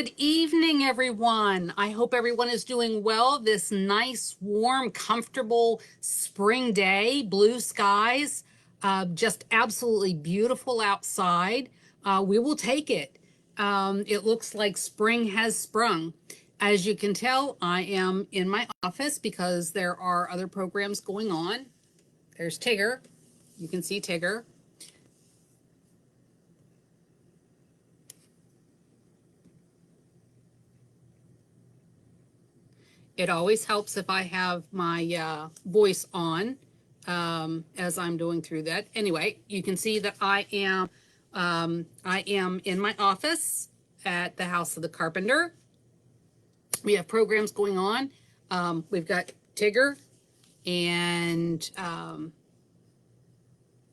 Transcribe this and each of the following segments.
Good evening, everyone. I hope everyone is doing well this nice, warm, comfortable spring day, blue skies, just absolutely beautiful outside. We will take it. It looks like spring has sprung. As you can tell, I am in my office because there are other programs going on. There's Tigger. You can see Tigger. It always helps if I have my voice on as I'm doing through that. Anyway, you can see that I am in my office at the House of the Carpenter. We have programs going on. We've got Tigger, and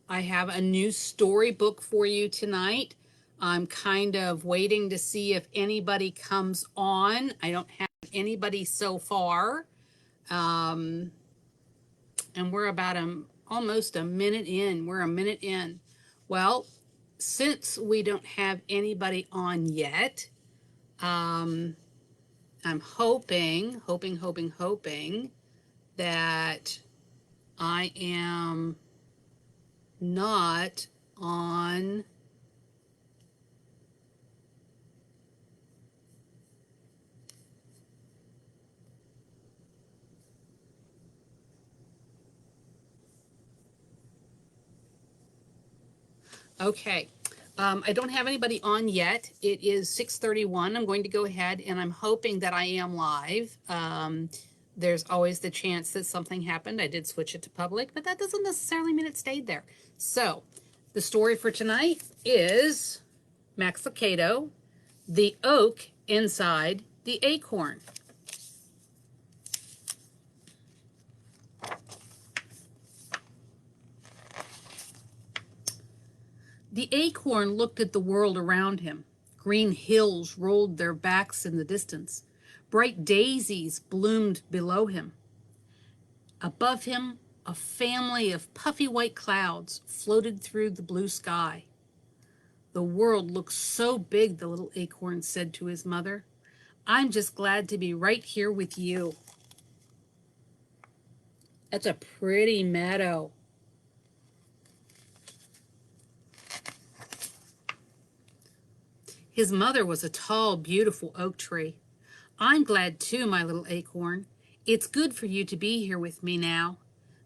I have a new storybook for you tonight. I'm kind of waiting to see if anybody comes on. I don't have anybody so far. And we're about almost a minute in. We're a minute in. Well, since we don't have anybody on yet, I'm hoping that I am not on. Okay. I don't have anybody on yet. It is 6:31. I'm going to go ahead and I'm hoping that I am live. There's always the chance that something happened. I did switch it to public, but that doesn't necessarily mean it stayed there. So the story for tonight is Max Lucado, The Oak Inside the Acorn. The acorn looked at the world around him. Green hills rolled their backs in the distance. Bright daisies bloomed below him. Above him, a family of puffy white clouds floated through the blue sky. The world looks so big, the little acorn said to his mother. I'm just glad to be right here with you. That's a pretty meadow. His mother was a tall, beautiful oak tree. I'm glad too, my little acorn. It's good for you to be here with me now.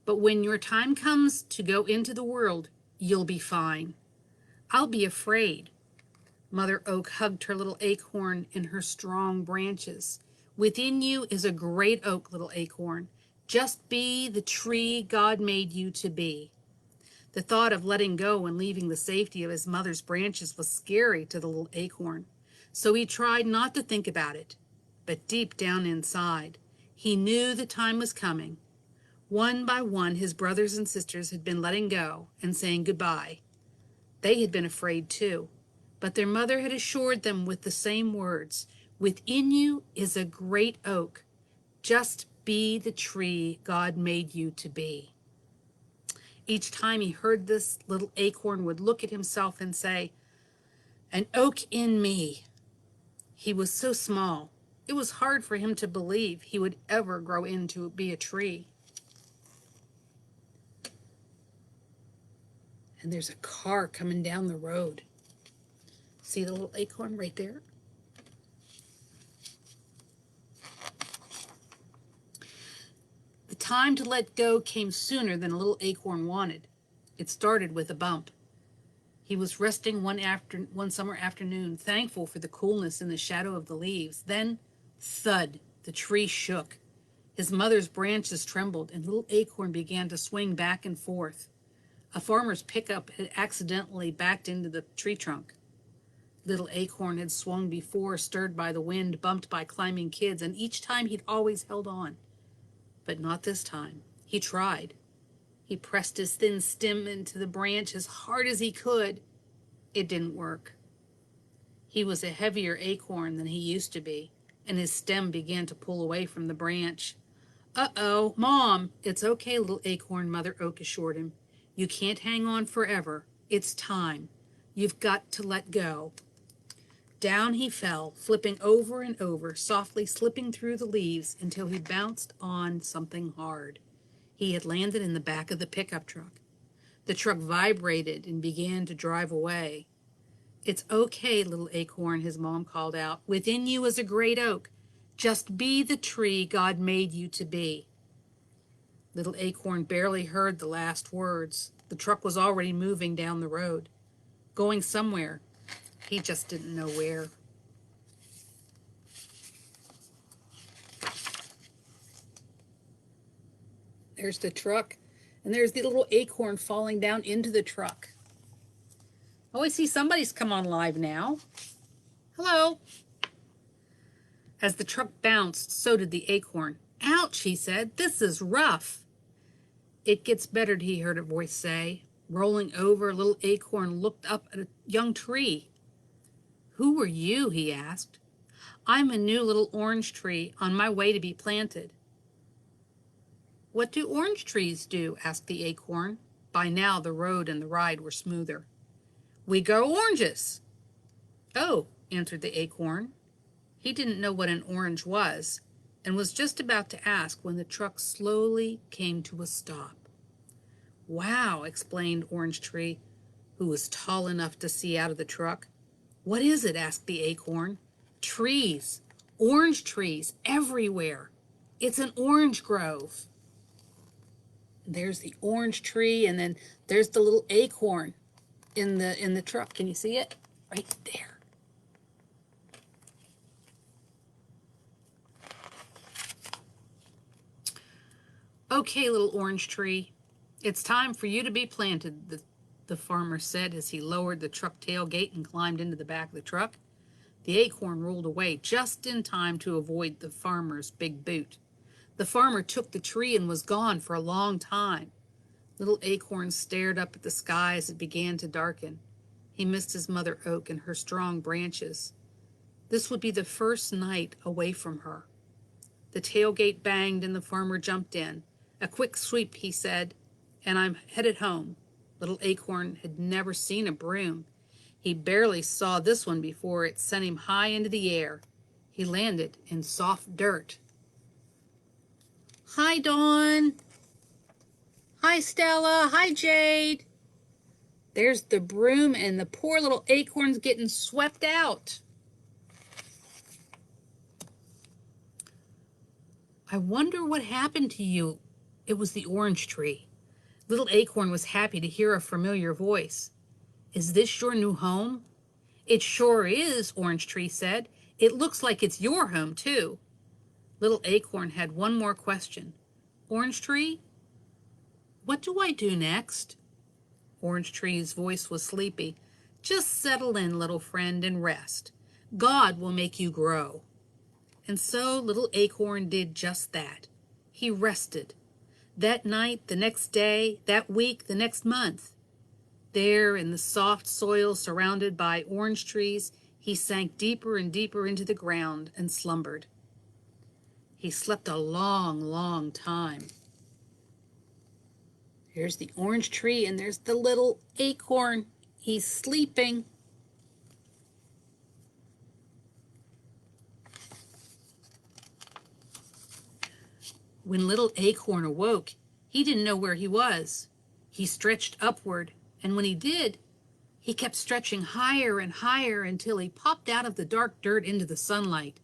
But when your time comes to go into the world, you'll be fine. I'll be afraid. Mother Oak hugged her little acorn in her strong branches. Within you is a great oak, little acorn. Just be the tree God made you to be. The thought of letting go and leaving the safety of his mother's branches was scary to the little acorn, so he tried not to think about it. But deep down inside, he knew the time was coming. One by one, his brothers and sisters had been letting go and saying goodbye. They had been afraid too, but their mother had assured them with the same words, within you is a great oak. Just be the tree God made you to be. Each time he heard this, little acorn would look at himself and say, an oak in me. He was so small, it was hard for him to believe he would ever grow into be a tree. And there's a car coming down the road. See the little acorn right there? The time to let go came sooner than a little acorn wanted. It started with a bump. He was resting one summer afternoon, thankful for the coolness in the shadow of the leaves. Then, thud, the tree shook. His mother's branches trembled, and little acorn began to swing back and forth. A farmer's pickup had accidentally backed into the tree trunk. Little acorn had swung before, stirred by the wind, bumped by climbing kids, and each time he'd always held on. But not this time. He tried. He pressed his thin stem into the branch as hard as he could. It didn't work. He was a heavier acorn than he used to be, and his stem began to pull away from the branch. Uh-oh, Mom! It's okay, little acorn, Mother Oak assured him. You can't hang on forever. It's time. You've got to let go. Down he fell, flipping over and over, softly slipping through the leaves until he bounced on something hard. He had landed in the back of the pickup truck. The truck vibrated and began to drive away. "It's okay, little Acorn," his mom called out. "Within you is a great oak. Just be the tree God made you to be." Little Acorn barely heard the last words. The truck was already moving down the road, going somewhere. He just didn't know where. There's the truck, and there's the little acorn falling down into the truck. Oh, I see somebody's come on live now. Hello. As the truck bounced, so did the acorn. "Ouch," he said. "This is rough." "It gets better," he heard a voice say. Rolling over, little Acorn looked up at a young tree. "Who are you?" he asked. "I'm a new little orange tree on my way to be planted." "What do orange trees do?" asked the acorn. By now the road and the ride were smoother. "We grow oranges." "Oh," answered the acorn. He didn't know what an orange was, and was just about to ask when the truck slowly came to a stop. "Wow," explained Orange Tree, who was tall enough to see out of the truck. "What is it?" asked the acorn. "Trees, orange trees everywhere. It's an orange grove." There's the orange tree, and then there's the little acorn in the truck. Can you see it? Right there. "Okay, little orange tree, it's time for you to be planted," the farmer said as he lowered the truck tailgate and climbed into the back of the truck. The acorn rolled away just in time to avoid the farmer's big boot. The farmer took the tree and was gone for a long time. Little Acorn stared up at the sky as it began to darken. He missed his mother oak and her strong branches. This would be the first night away from her. The tailgate banged and the farmer jumped in. "A quick sweep," he said, "and I'm headed home." Little Acorn had never seen a broom. He barely saw this one before it sent him high into the air. He landed in soft dirt. "Hi, Dawn." "Hi, Stella." "Hi, Jade." There's the broom, and the poor little acorn's getting swept out. "I wonder what happened to you." It was the orange tree. Little Acorn was happy to hear a familiar voice. "Is this your new home?" "It sure is," Orange Tree said. "It looks like it's your home, too." Little Acorn had one more question. "Orange Tree, what do I do next?" Orange Tree's voice was sleepy. "Just settle in, little friend, and rest. God will make you grow." And so little Acorn did just that. He rested. That night, the next day, that week, the next month. There in the soft soil surrounded by orange trees, he sank deeper and deeper into the ground and slumbered. He slept a long, long time. Here's the orange tree, and there's the little acorn. He's sleeping. When little Acorn awoke, he didn't know where he was. He stretched upward, and when he did, he kept stretching higher and higher until he popped out of the dark dirt into the sunlight.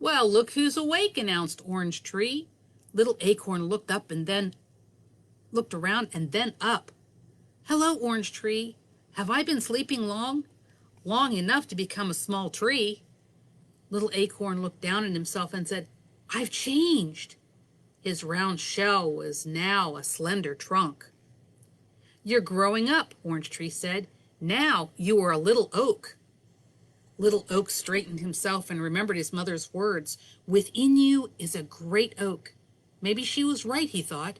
"Well, look who's awake," announced Orange Tree. Little Acorn looked up and then looked around and then up. "Hello, Orange Tree. Have I been sleeping long?" "Long enough to become a small tree." Little Acorn looked down at himself and said, "I've changed." His round shell was now a slender trunk. "You're growing up," Orange Tree said. "Now you are a little oak." Little Oak straightened himself and remembered his mother's words. "Within you is a great oak." Maybe she was right, he thought,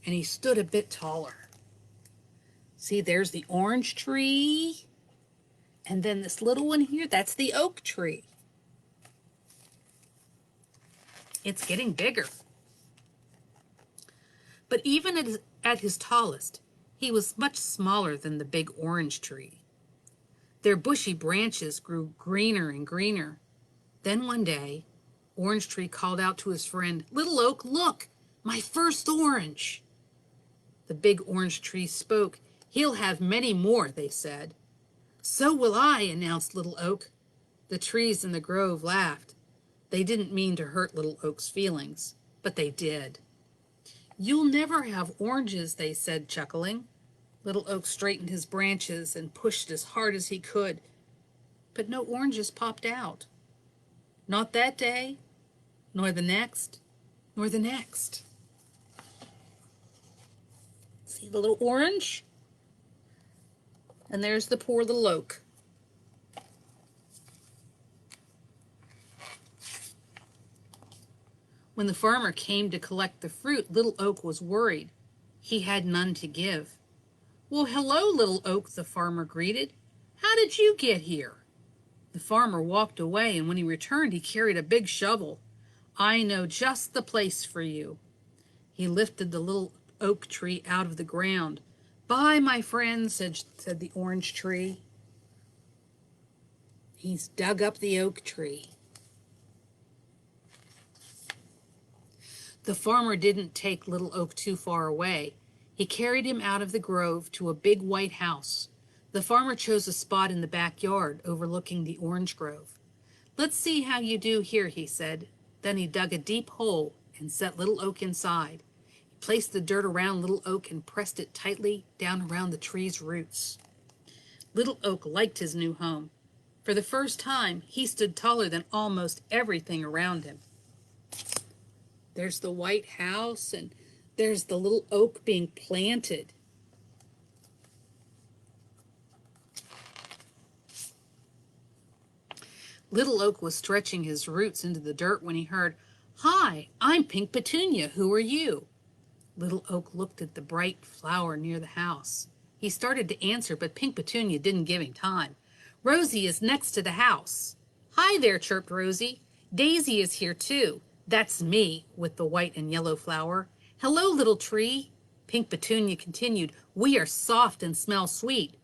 and he stood a bit taller. See, there's the orange tree, and then this little one here, that's the oak tree. It's getting bigger. But even at his tallest, he was much smaller than the big orange tree. Their bushy branches grew greener and greener. Then one day, Orange Tree called out to his friend, "Little Oak, look, my first orange." The big orange tree spoke. "He'll have many more," they said. "So will I," announced Little Oak. The trees in the grove laughed. They didn't mean to hurt Little Oak's feelings, but they did. "You'll never have oranges," they said, chuckling. Little Oak straightened his branches and pushed as hard as he could, but no oranges popped out. Not that day, nor the next, nor the next. See the little orange? And there's the poor little oak. When the farmer came to collect the fruit, Little Oak was worried. He had none to give. "Well, hello, Little Oak," the farmer greeted. "How did you get here?" The farmer walked away, and when he returned, he carried a big shovel. "I know just the place for you." He lifted the little oak tree out of the ground. "Bye, my friend," said the orange tree. He's dug up the oak tree. The farmer didn't take Little Oak too far away. He carried him out of the grove to a big white house. The farmer chose a spot in the backyard overlooking the orange grove. "Let's see how you do here," he said. Then he dug a deep hole and set Little Oak inside. He placed the dirt around Little Oak and pressed it tightly down around the tree's roots. Little Oak liked his new home. For the first time, he stood taller than almost everything around him. There's the white house, and there's the little oak being planted. Little Oak was stretching his roots into the dirt when he heard, "Hi, I'm Pink Petunia. Who are you?" Little Oak looked at the bright flower near the house. He started to answer, but Pink Petunia didn't give him time. "Rosie is next to the house." "Hi there," chirped Rosie. "Daisy is here too. That's me, with the white and yellow flower." "Hello, little tree." Pink Petunia continued, "We are soft and smell sweet.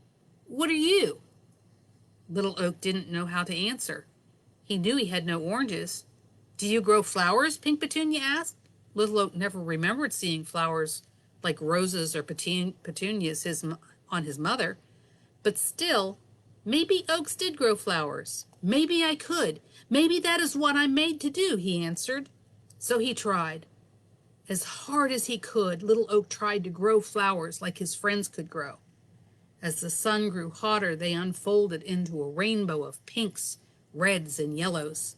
What are you?" Little Oak didn't know how to answer. He knew he had no oranges. "Do you grow flowers?" Pink Petunia asked. Little Oak never remembered seeing flowers like roses or petunias on his mother. But still, maybe oaks did grow flowers. "Maybe I could. Maybe that is what I'm made to do," he answered. So he tried. As hard as he could, Little Oak tried to grow flowers like his friends could grow. As the sun grew hotter, they unfolded into a rainbow of pinks, reds, and yellows.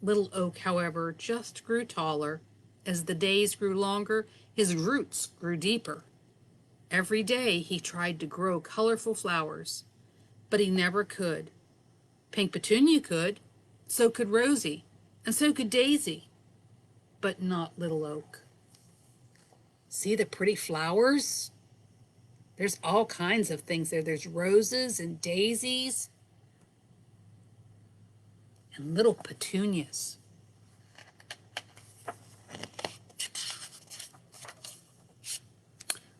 Little Oak, however, just grew taller. As the days grew longer, his roots grew deeper. Every day he tried to grow colorful flowers, but he never could. Pink Petunia could, so could Rosie, and so could Daisy, but not Little Oak. See the pretty flowers? There's all kinds of things there. There's roses and daisies and little petunias.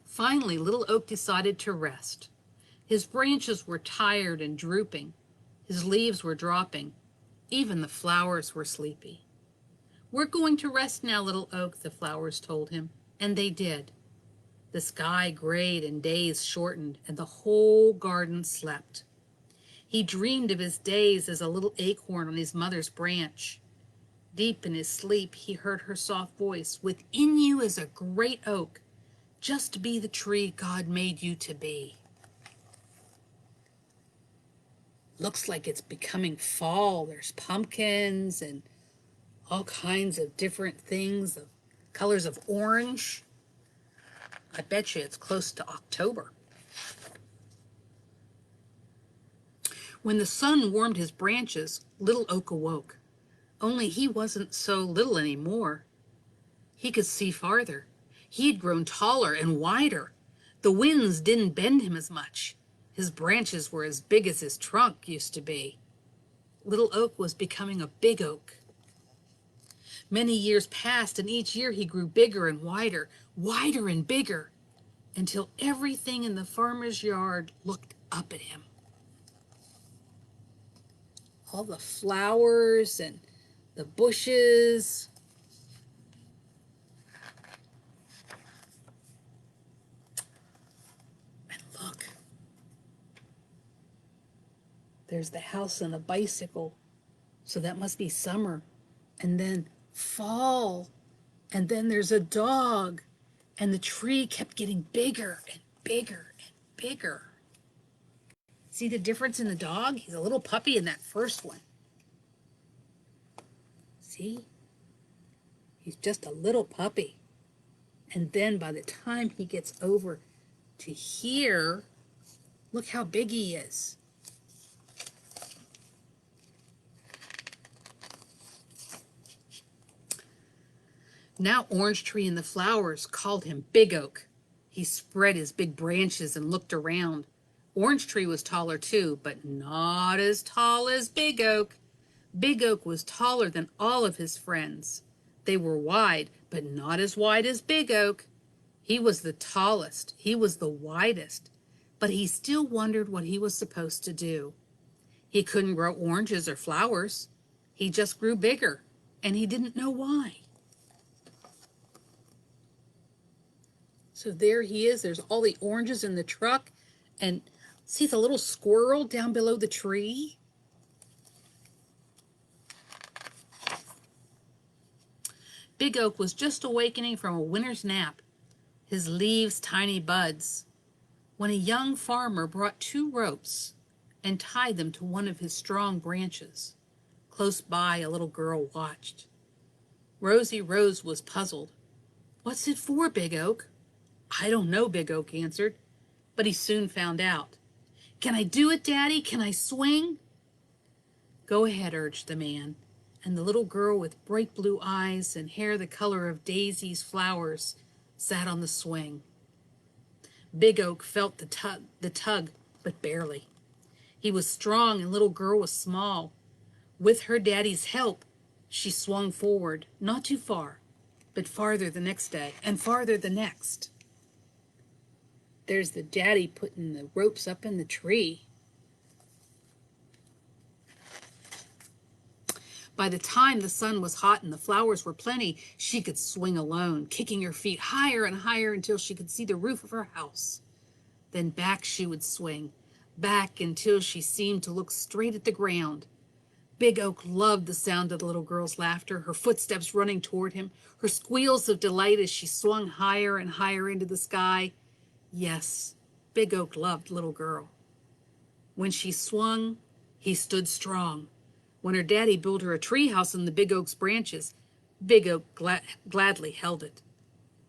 Finally, Little Oak decided to rest. His branches were tired and drooping. His leaves were dropping. Even the flowers were sleepy. "We're going to rest now, Little Oak," the flowers told him, and they did. The sky grayed and days shortened, and the whole garden slept. He dreamed of his days as a little acorn on his mother's branch. Deep in his sleep, he heard her soft voice, "Within you is a great oak. Just be the tree God made you to be." Looks like it's becoming fall. There's pumpkins and all kinds of different things, of colors of orange. I bet you it's close to October. When the sun warmed his branches, Little Oak awoke. Only he wasn't so little anymore. He could see farther. He had grown taller and wider. The winds didn't bend him as much. His branches were as big as his trunk used to be. Little Oak was becoming a big oak. Many years passed, and each year he grew bigger and wider and bigger, until everything in the farmer's yard looked up at him. all the flowers and the bushes. And look, there's the house and a bicycle. So that must be summer. And then fall. And then there's a dog. And the tree kept getting bigger and bigger and bigger. See the difference in the dog? He's a little puppy in that first one. See? He's just a little puppy. And then by the time he gets over to here, look how big he is. Now Orange Tree and the flowers called him Big Oak. He spread his big branches and looked around. Orange Tree was taller too, but not as tall as Big Oak. Big Oak was taller than all of his friends. They were wide, but not as wide as Big Oak. He was the tallest. He was the widest. But he still wondered what he was supposed to do. He couldn't grow oranges or flowers. He just grew bigger, and he didn't know why. So there he is. There's all the oranges in the truck. And see the little squirrel down below the tree? Big Oak was just awakening from a winter's nap, his leaves tiny buds, when a young farmer brought 2 ropes and tied them to one of his strong branches. Close by, a little girl watched. Rosie Rose was puzzled. "What's it for, Big Oak?" "I don't know," Big Oak answered, but he soon found out. "Can I do it, Daddy? Can I swing?" "Go ahead," urged the man, and the little girl with bright blue eyes and hair the color of daisies flowers sat on the swing. Big Oak felt the tug, but barely. He was strong and little girl was small. With her daddy's help, she swung forward, not too far, but farther the next day, and farther the next. There's the daddy putting the ropes up in the tree. By the time the sun was hot and the flowers were plenty, she could swing alone, kicking her feet higher and higher until she could see the roof of her house. Then back she would swing, back until she seemed to look straight at the ground. Big Oak loved the sound of the little girl's laughter, her footsteps running toward him, her squeals of delight as she swung higher and higher into the sky. Yes, Big Oak loved little girl. When she swung, he stood strong. When her daddy built her a tree house in the big oak's branches, Big Oak gladly held it.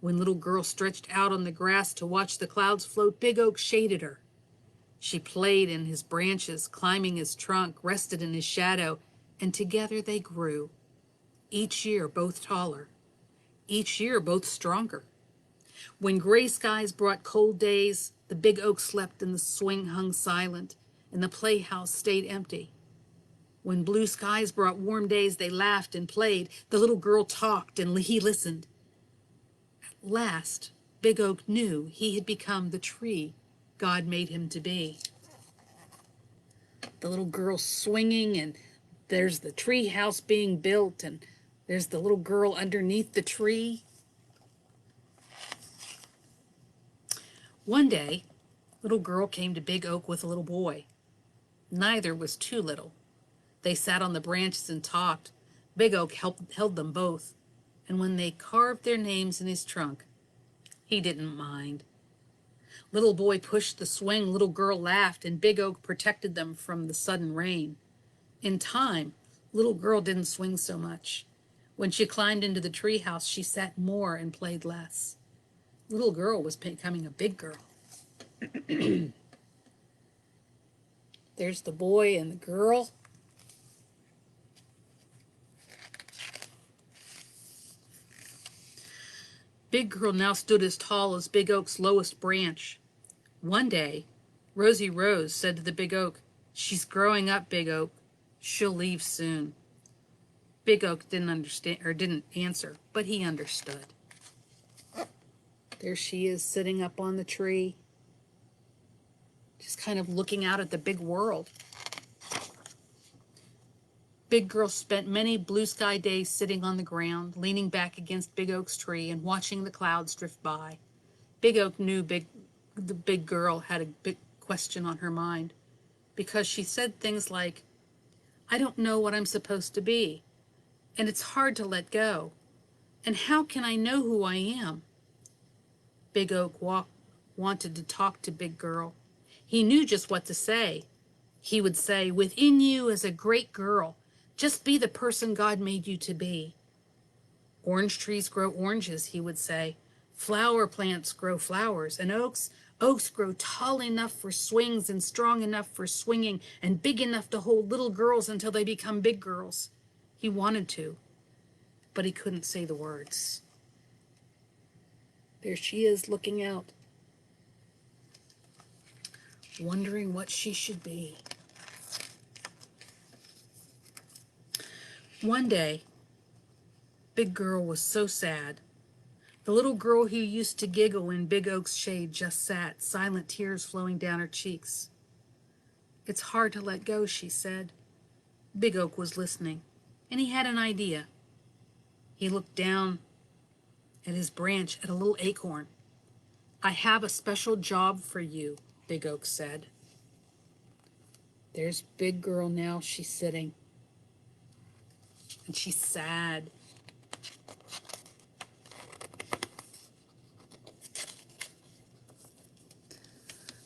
When little girl stretched out on the grass to watch the clouds float, Big Oak shaded her. She played in his branches, climbing his trunk, rested in his shadow, and together they grew. Each year both taller, each year both stronger. When gray skies brought cold days, the big oak slept and the swing hung silent, and the playhouse stayed empty. When blue skies brought warm days, they laughed and played. The little girl talked and he listened. At last, Big Oak knew he had become the tree God made him to be. The little girl swinging, and there's the tree house being built, and there's the little girl underneath the tree. One day, little girl came to Big Oak with a little boy. Neither was too little. They sat on the branches and talked. Big Oak held them both, and when they carved their names in his trunk, he didn't mind. Little boy pushed the swing, little girl laughed, and Big Oak protected them from the sudden rain. In time, little girl didn't swing so much. When she climbed into the treehouse, she sat more and played less. Little girl was becoming a big girl. There's the boy and the girl. Big Girl now stood as tall as Big Oak's lowest branch. One day, Rosie Rose said to the Big Oak, "She's growing up, Big Oak. She'll leave soon." Big Oak didn't understand or didn't answer, but he understood. There she is sitting up on the tree, just kind of looking out at the big world. Big Girl spent many blue sky days sitting on the ground, leaning back against Big Oak's tree and watching the clouds drift by. Big Oak knew the big girl had a big question on her mind, because she said things like, I don't know what I'm supposed to be, and it's hard to let go. And how can I know who I am? Big Oak wanted to talk to Big Girl. He knew just what to say. He would say, within you is a great girl. Just be the person God made you to be. Orange trees grow oranges, he would say. Flower plants grow flowers, and oaks grow tall enough for swings and strong enough for swinging and big enough to hold little girls until they become big girls. He wanted to, but he couldn't say the words. There she is looking out, wondering what she should be. One day, Big Girl was so sad. The little girl who used to giggle in Big Oak's shade just sat, silent tears flowing down her cheeks. It's hard to let go, she said. Big Oak was listening, and he had an idea. He looked down at his branch at a little acorn. I have a special job for you, Big Oak said. There's Big Girl now, she's sitting, and she's sad.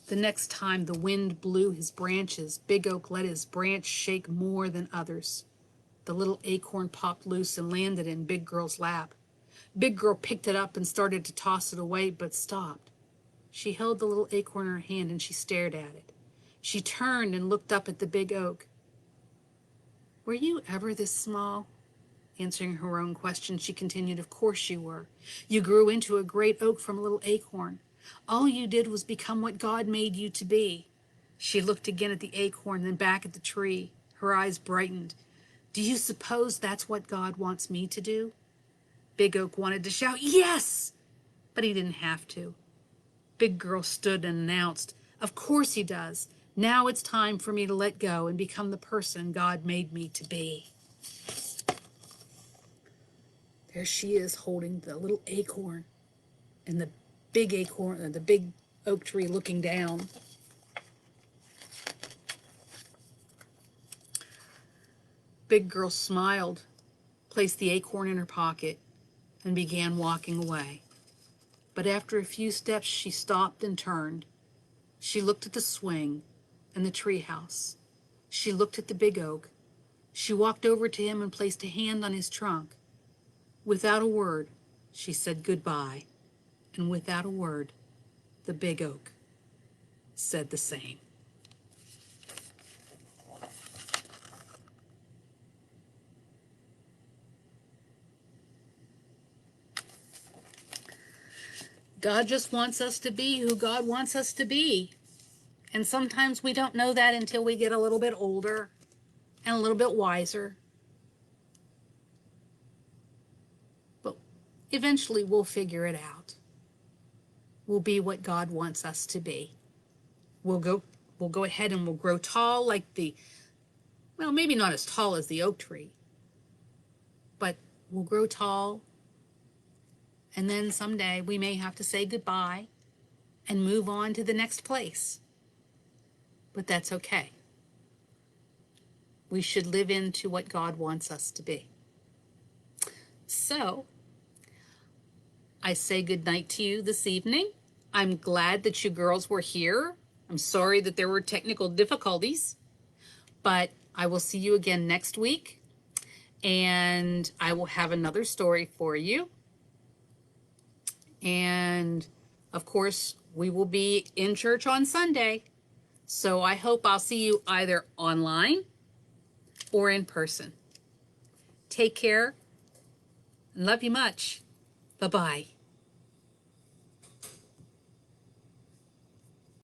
The next time the wind blew his branches, Big Oak let his branch shake more than others. The little acorn popped loose and landed in Big Girl's lap. Big Girl picked it up and started to toss it away, but stopped. She held the little acorn in her hand and she stared at it. She turned and looked up at the big oak. Were you ever this small? Answering her own question, she continued, of course you were. You grew into a great oak from a little acorn. All you did was become what God made you to be. She looked again at the acorn, then back at the tree. Her eyes brightened. Do you suppose that's what God wants me to do? Big Oak wanted to shout, yes! But he didn't have to. Big Girl stood and announced, of course he does. Now it's time for me to let go and become the person God made me to be. There she is holding the little acorn, and the big acorn, the big oak tree looking down. Big Girl smiled, placed the acorn in her pocket, and began walking away. But after a few steps, she stopped and turned. She looked at the swing and the treehouse. She looked at the big oak. She walked over to him and placed a hand on his trunk. Without a word, she said goodbye. And without a word, the big oak said the same. God just wants us to be who God wants us to be. And sometimes we don't know that until we get a little bit older and a little bit wiser. But eventually we'll figure it out. We'll be what God wants us to be. We'll go ahead and we'll grow tall like well, maybe not as tall as the oak tree, but we'll grow tall. And then someday we may have to say goodbye and move on to the next place. But that's okay. We should live into what God wants us to be. So, I say goodnight to you this evening. I'm glad that you girls were here. I'm sorry that there were technical difficulties, but I will see you again next week, and I will have another story for you. And, of course, we will be in church on Sunday, so I hope I'll see you either online or in person. Take care. Love you much. Bye-bye.